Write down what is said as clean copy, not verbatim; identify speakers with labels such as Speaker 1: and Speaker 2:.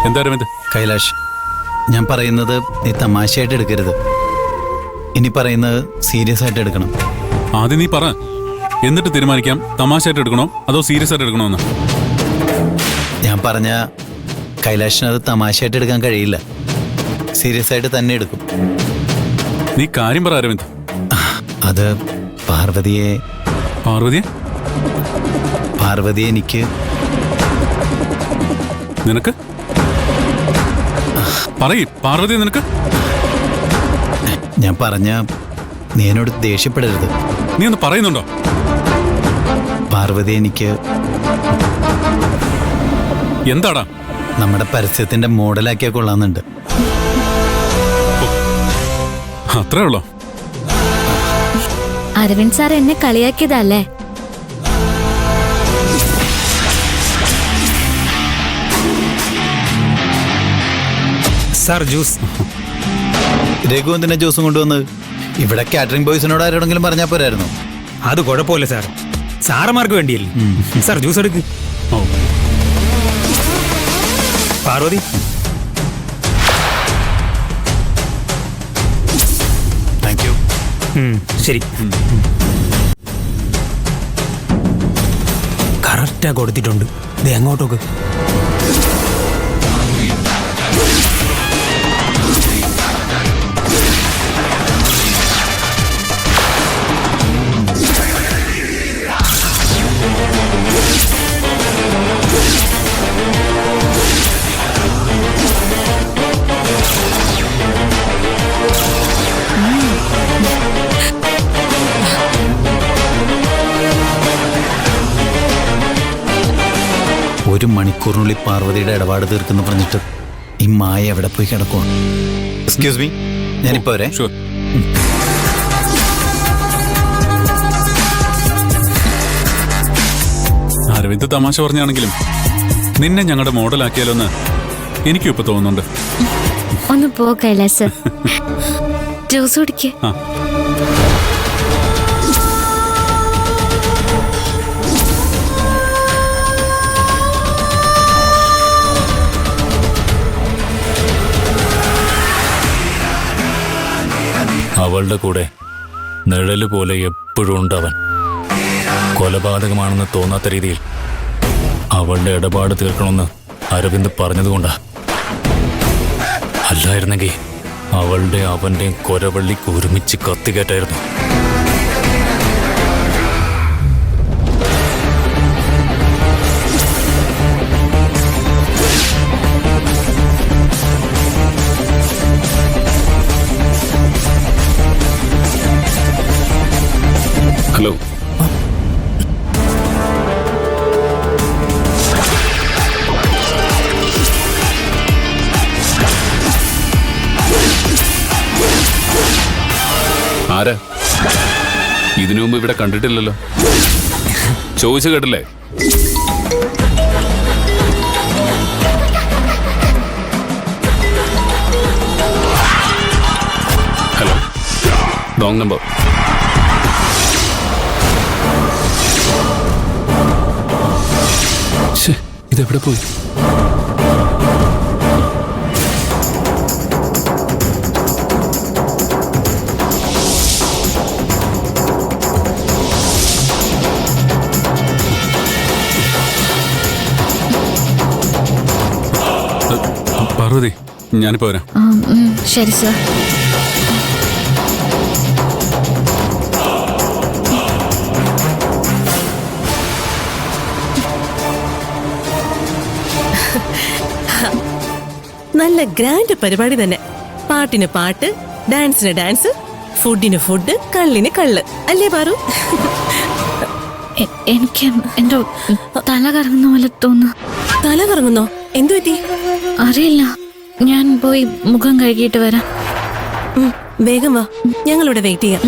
Speaker 1: എന്താ അരവിന്ദ്?
Speaker 2: കൈലാഷ്, ഞാൻ പറയുന്നത് നീ തമാശയായിട്ട് എടുക്കരുത്. ഇനി പറയുന്നത് സീരിയസ് ആയിട്ട് എടുക്കണം.
Speaker 1: ആദ്യം നീ പറ, എന്നിട്ട് തീരുമാനിക്കാം തമാശയായിട്ട് എടുക്കണോ അതോ സീരിയസ് ആയിട്ട് എടുക്കണോന്ന്.
Speaker 2: ഞാൻ പറഞ്ഞ കൈലാഷിനത് തമാശയായിട്ട് എടുക്കാൻ കഴിയില്ല. സീരിയസ് ആയിട്ട് തന്നെ എടുക്കും.
Speaker 1: നീ കാര്യം പറ അരവിന്ദ്.
Speaker 2: അത് പാർവതിയെ എനിക്ക്
Speaker 1: നിനക്ക് പറയ്. പാർവതിയെ നിനക്ക്?
Speaker 2: ഞാൻ പറഞ്ഞ നീ എന്നോട് ദേഷ്യപ്പെടരുത്.
Speaker 1: നീ ഒന്ന് പറയുന്നുണ്ടോ?
Speaker 2: പാർവതി എനിക്ക്
Speaker 1: എന്താടാ?
Speaker 2: നമ്മുടെ പരസ്യത്തിന്റെ മോഡലാക്കിയാ കൊള്ളാന്നുണ്ട്.
Speaker 1: അത്രേ ഉള്ളോ?
Speaker 3: അരവിന്ദ് സാർ എന്നെ കളിയാക്കിയതല്ലേ?
Speaker 4: Sir juice.
Speaker 2: രഘു എന്തിനാ ജ്യൂസും കൊണ്ടുവന്നത്? ഇവിടെ കാറ്ററിംഗ് ബോയ്സിനോട് ആരോടെങ്കിലും പറഞ്ഞാൽ പോരായിരുന്നു?
Speaker 4: അത് കുഴപ്പമില്ല സാർ, സാറന്മാർക്ക് വേണ്ടിയല്ലേ. സാർ ജ്യൂസ് എടുക്ക്. Parvathi,
Speaker 2: thank you.
Speaker 4: ശരി. കറക്റ്റാ കൊടുത്തിട്ടുണ്ട്. ഇത് എങ്ങോട്ടൊക്കെ?
Speaker 2: ഒരു മണിക്കൂറിനുള്ളിൽ പാർവതിയുടെ ഇടപാട് തീർക്കുന്നു പറഞ്ഞിട്ട് ഈ മായ എവിടെ പോയി കിടക്കുവാണ്? എക്സ്ക്യൂസ് മീ, ഞാനിപ്പോ വരെ.
Speaker 1: അരവിന്ദ് തമാശ പറഞ്ഞാണെങ്കിലും നിന്നെ ഞങ്ങളുടെ മോഡലാക്കിയാലോന്ന് എനിക്കും ഇപ്പൊ തോന്നുന്നുണ്ട്.
Speaker 3: ഒന്ന് പോ കൈലാസ്, ജ്യൂസ് കുടിക്ക്.
Speaker 5: അവളുടെ കൂടെ നിഴല് പോലെ എപ്പോഴും ഉണ്ടവൻ. കൊലപാതകമാണെന്ന് തോന്നാത്ത രീതിയിൽ അവളുടെ ഇടപാട് തീർക്കണമെന്ന് അരവിന്ദ് പറഞ്ഞതുകൊണ്ടാ. അല്ലായിരുന്നെങ്കിൽ അവളുടെ അവൻ്റെയും കൊരവള്ളിക്ക് ഒരുമിച്ച് കത്തിക്കയറ്റായിരുന്നു.
Speaker 1: ഹലോ, ആരാ? ഇതിനു മുമ്പ് ഇവിടെ കണ്ടിട്ടില്ലല്ലോ. ചോദിച്ചു കേട്ടില്ലേ? Hello, wrong number. ഇതെവിടെ പോയി? പാർവതി, ഞാനിപ്പോ വരാം.
Speaker 3: ശരി സാർ.
Speaker 6: നല്ല ഗ്രാൻഡ് പരിപാടി തന്നെ. പാട്ടിന് പാട്ട്, ഡാൻസിന് ഡാൻസ്, ഫുഡിന് ഫുഡ്, കള്ളിന് കള്ള്, അല്ലേ പാറു?
Speaker 3: എനിക്ക് എന്തോ തല കറങ്ങുന്ന പോലെ തോന്നുന്നു.
Speaker 6: തല കറങ്ങുന്നോ? എന്തു പറ്റി?
Speaker 3: അറിയില്ല, ഞാൻ പോയി മുഖം കഴുകിയിട്ട് വരാം.
Speaker 6: വേഗം വാ, ഞങ്ങളിവിടെ വെയിറ്റ് ചെയ്യാം.